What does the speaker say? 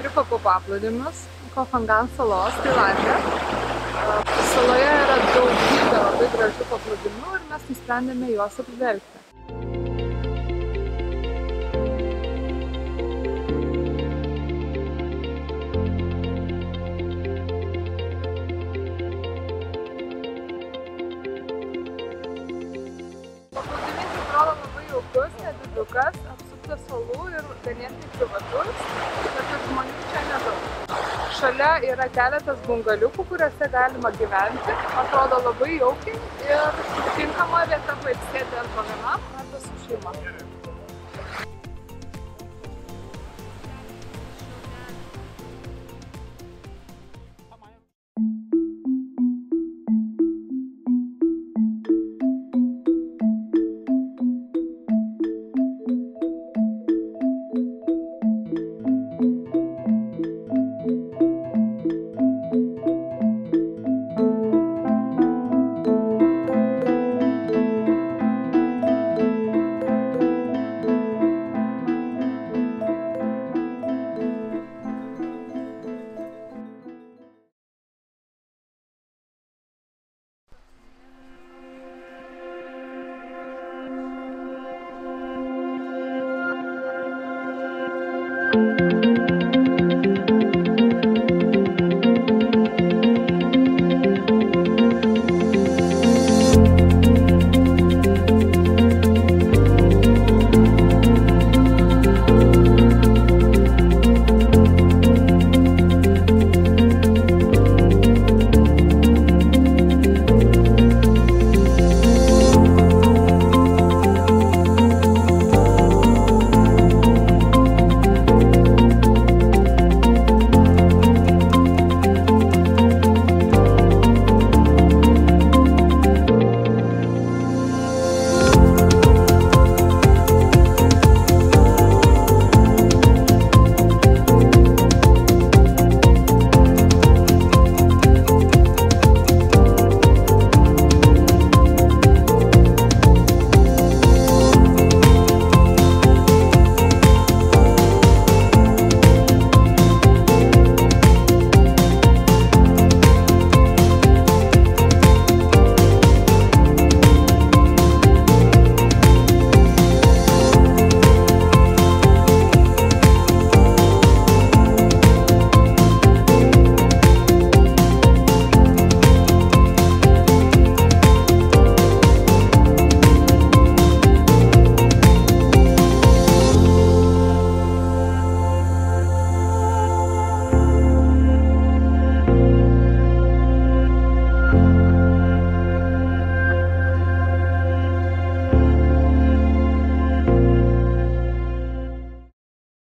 tripą po paplūdimius Koh Phangan salos, Tailande. Saloje yra daugybė labai gražių paplūdimių ir mes nusprendėme juos apžvelgti. Paplūdimys atrodo labai jaukus, nedidukas, apsuptas salų ir ganėtinai privatus, bet ir žmonių čia nedaug. Šalia yra keletas bungaliukų, kuriuose galima gyventi. Atrodo labai jaukiai ir tinkama vieta pailsėti arba vienam, arba su šeima.